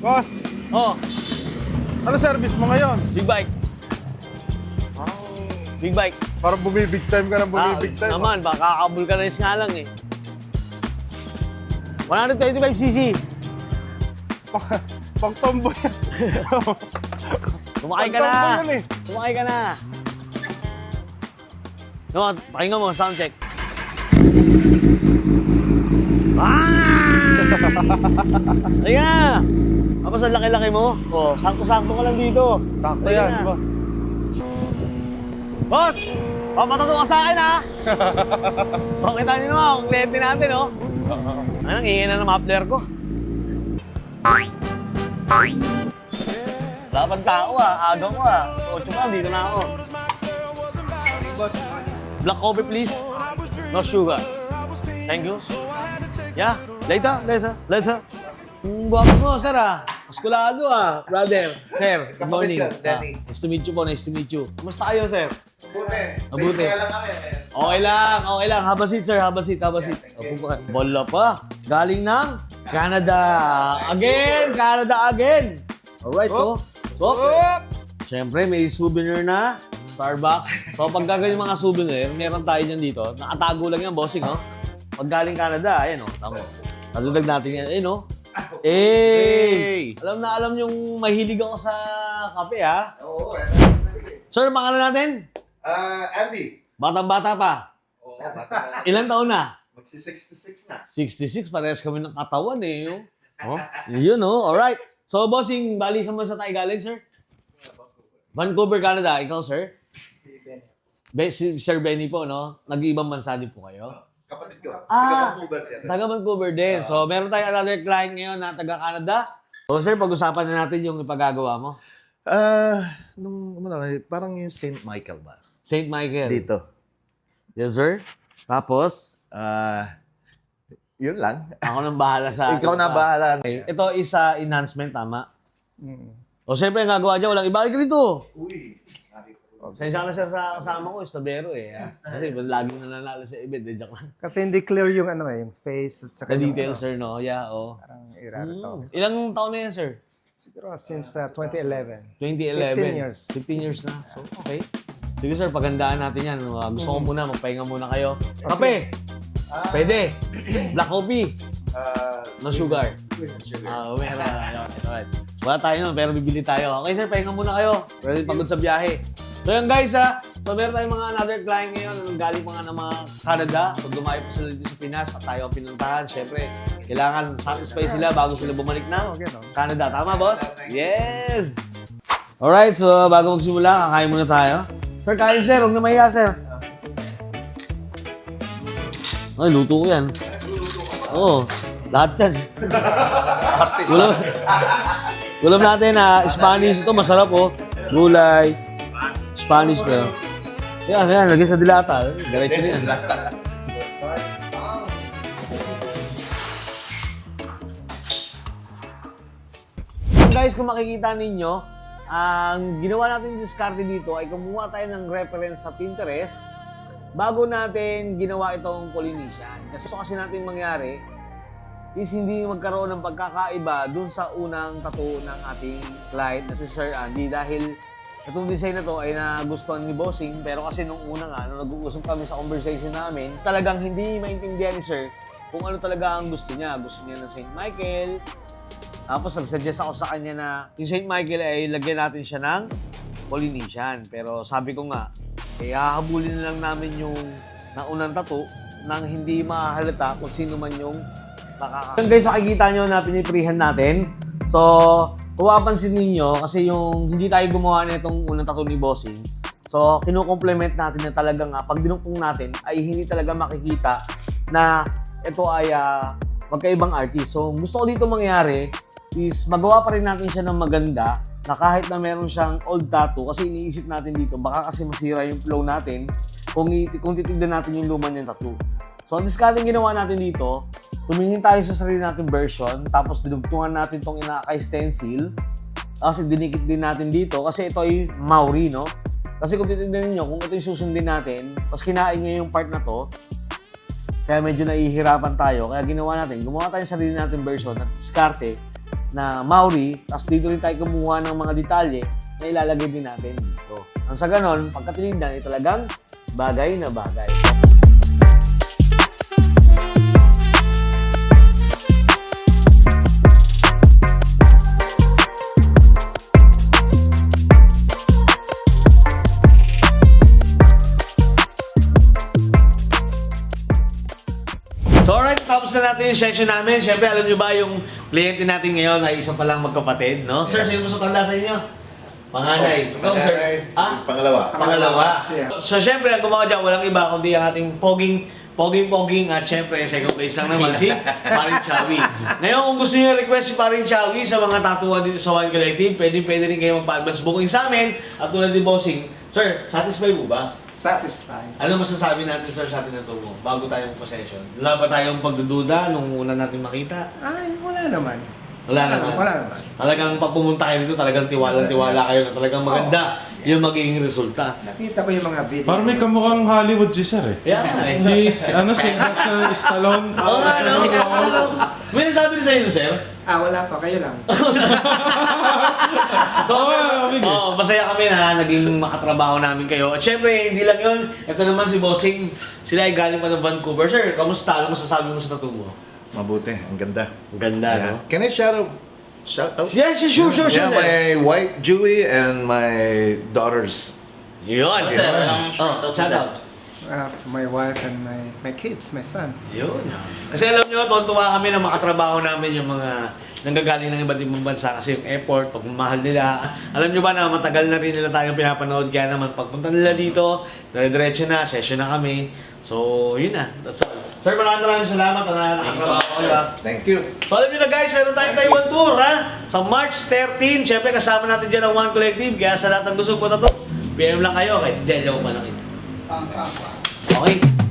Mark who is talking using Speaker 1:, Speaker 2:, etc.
Speaker 1: Boss,
Speaker 2: Oh,
Speaker 1: ano service mo ngayon?
Speaker 2: big bike. Big bike.
Speaker 1: Parang bumibig time ka ng bumibig time.
Speaker 2: Naman, baka kakabulkanize nga lang eh. 125cc.
Speaker 1: Pang tomboy.
Speaker 2: Tumakay ka na.
Speaker 1: Pang-tomboy yan eh.
Speaker 2: Tumakay ka na. No, pakinggan mo, sound check. Ayun na! Tapos ang laki-laki mo. Oh, sakto-sakto ka lang dito.
Speaker 1: Sakto
Speaker 2: Ayun
Speaker 1: yan,
Speaker 2: na.
Speaker 1: boss.
Speaker 2: Boss! Papatato ka sa akin, ha? O, kita niyo naman, ang kliyente natin, oh. Anong ingin na ng muffler ko? Wala pang tao, agaw ko, So, 8 pa, dito na ako. Black coffee, please. No sugar. Thank you. Yeah, later. Guwapo mo, sir, Maskulado, brother. Sir, good morning.
Speaker 3: Danny.
Speaker 2: Nice to meet you po, nice to meet you. Kumusta kayo, sir? Mabuti.
Speaker 3: Kaya lang kami.
Speaker 2: Okay lang. Have a seat, sir. Have a seat. Opo po. Bola pa. Galing ng Canada. Canada again. Alright, po. So, siyempre, may souvenir na. Starbucks. So, pag gagawin yung mga souvenir, meron tayo dyan dito. Nakatago lang yan, bossing, Pag galing Canada, ayan, tamo. Nadudag natin yan. Ayun, Hey! Alam yung mahilig ako sa kape,
Speaker 3: Oo,
Speaker 2: Sir, pangalan natin?
Speaker 3: Andy.
Speaker 2: Batang-bata pa.
Speaker 3: Oo, bata na.
Speaker 2: Ilang taon na?
Speaker 3: Magsi-66 na.
Speaker 2: 66, parehas kami ng katawan Yun, alright. So, bossing, bali sa man sa tayo galing, sir? Vancouver, Canada. Ikaw, sir?
Speaker 3: Si Benny.
Speaker 2: Si Sir Benny po, Nag-iibang bansa din po kayo?
Speaker 3: Kapatid ko.
Speaker 2: Taga
Speaker 3: siya.
Speaker 2: Taga Vancouver din. So, meron tayong another client ngayon na taga Canada. So, sir, pag-usapan na natin yung ipagagawa mo.
Speaker 3: Parang yung St. Michael ba?
Speaker 2: St. Michael.
Speaker 3: Dito.
Speaker 2: Yes, sir. Tapos,
Speaker 3: Yun lang.
Speaker 2: ako nang bahala sa...
Speaker 3: Ikaw na bahala.
Speaker 2: Okay. Ito is enhancement, tama? O, siyempre, ang gagawa dyan, walang ibalik ka dito.
Speaker 3: Uy.
Speaker 2: Sensya ka na, sir, sa kasama ko, estabero Kasi laging nananalo sa event, joke lang.
Speaker 4: Kasi hindi clear yung yung face at saka
Speaker 2: The
Speaker 4: yung
Speaker 2: details, sir, no? Yeah,
Speaker 4: parang irarito.
Speaker 2: Ilang taon na yan, sir?
Speaker 4: Siguro since 2011.
Speaker 2: 2011.
Speaker 4: 15 years.
Speaker 2: 15 years na. So, okay. Sige, sir, pagandaan natin yan. Gusto ko muna, magpahinga muna kayo. Kape! Pwede. Black coffee. No sugar. Meron. Alright. Wala tayo nun, pero bibili tayo. Okay, sir, pahinga muna kayo. Pwede pagod sa biyahe. So, yun, guys, So, meron tayong mga another client ngayon na galing mga ng mga Canada. So, dumayo pa sila dito sa Pinas at tayo ang pinuntahan. Siyempre, kailangan satisfy sila bago sila bumalik ng Canada. Tama, boss? Yes! Alright, so bago magsimula, kakain muna tayo. Sir, kain, sir. Huwag na mahiya, sir. Ay, luto ko yan. Oo, lahat yan. Ulam natin Spanish. Ito, masarap, Gulay. Spanish na. Yan, lagay sa dilata. Diretso na yan. Guys, kung makikita ninyo, ang ginawa natin diskarte dito ay kumuha tayo ng reference sa Pinterest bago natin ginawa itong Polynesian. Kasi natin mangyari is hindi magkaroon ng pagkakaiba dun sa unang tattoo ng ating client na si Sir Andy dahil itong design na to ay nagustuhan ni Bossing, pero kasi nung una nung nag-uusap kami sa conversation namin, talagang hindi maintindihan ni Sir kung ano talaga ang gusto niya. Gusto niya ng St. Michael. Tapos nag-suggest ako sa kanya na yung St. Michael ay lagyan natin siya ng Polynesian. Pero sabi ko nga, hahabulin na lang namin yung naunang tattoo nang hindi mahalata kung sino man yung nakaka... Guys, nakikita nyo na piniprihan natin. So, mapapansin ninyo kasi yung hindi tayo gumawa na itong unang tattoo ni Bossing. So, kinukomplement natin na talagang pag dinungtong natin ay hindi talaga makikita na ito ay magkaibang artist. So, gusto ko dito mangyari is magawa pa rin natin siya ng maganda na kahit na meron siyang old tattoo kasi iniisip natin dito baka kasi masira yung flow natin kung titignan natin yung luma niyang tattoo. So, ang discarding ginawa natin dito, tumingin tayo sa sarili natin version, tapos dinugtungan natin itong inaka-stencil, tapos dinikit din natin dito, kasi ito ay Maori, no? Kasi kung titignan niyo kung ito yung susundin natin, tapos kinain niya yung part na to, kaya medyo nahihirapan tayo, kaya ginawa natin, gumawa tayo sa sarili natin version at diskarte na Maori, tapos dito rin tayo kumuha ng mga detalye na ilalagay din natin dito. Ang sa ganon, pagkatinignan ay talagang bagay na bagay. So alright, tapos na natin yung session namin. Siyempre, alam nyo ba yung kliyente natin ngayon ay isa palang magkapatid, no? Sir, sino mas matanda sa inyo? Panganay. Ikaw, sir? Ah?
Speaker 3: Pangalawa.
Speaker 2: Pangalawa.
Speaker 4: Yeah.
Speaker 2: So siyempre, ang gumawa dyan, walang iba kundi ang ating poging at siyempre, second place lang naman si Paring Chawi. Ngayon, kung gusto niyo request si Paring Chawi sa mga tatuan dito sa One Collective, pwede rin kayo magpa-advance booking sa amin. At tulad ni Bossing, sir, satisfied mo ba?
Speaker 4: Satisfied.
Speaker 2: Ano masasabi natin, sir, sa atin na mo bago tayong possession? Wala ba tayong pagdududa nung una natin makita?
Speaker 4: Ay, wala naman.
Speaker 2: Wala naman.
Speaker 4: Wala naman.
Speaker 2: Talagang pag pumunta kayo dito, talagang tiwala kayo na talagang maganda yung magiging resulta.
Speaker 4: Nakita ko yung mga video.
Speaker 1: Parang may kamukhang Hollywood G, sir eh.
Speaker 2: Yeah, eh.
Speaker 1: Sylvester Stallone.
Speaker 2: Oo nga, no? May nasabi rin sa inyo, sir?
Speaker 4: Wala pa. Kayo lang.
Speaker 2: So, masaya kami na naging makatrabaho namin kayo. At syempre, hindi lang yun. Ito naman si Bossing. Sila ay galing pa ng Vancouver. Sir, kamusta? Ano masasabi mo sa tattoo mo?
Speaker 3: Mabuti, ang ganda.
Speaker 2: Ang ganda, no?
Speaker 3: Can I shout out?
Speaker 2: Yes, sure.
Speaker 3: Yeah, my wife Julie and my daughters.
Speaker 2: Yun.
Speaker 5: Sir, walang
Speaker 2: Shout out.
Speaker 4: To my wife and my kids, my son.
Speaker 2: Yun. Kasi alam nyo, tuwa kami na makatrabaho namin yung mga nanggagaling ng iba't ibang bansa kasi yung effort, pagmamahal nila. Alam nyo ba na matagal na rin nila tayong pinapanood kaya naman pagpunta nila dito, dire-diretso na, session na kami. So, yun na. That's all. Sir, maraming salamat na nakatrabaho kayo.
Speaker 3: Thank you.
Speaker 2: So, alam nyo na guys, meron tayong Taiwan Tour, ha? Sa March 13, syempre kasama natin dyan ang One Collective. Kaya sa lahat ng gusto po na to, PM lang kayo kay Delio Manangin. Okay.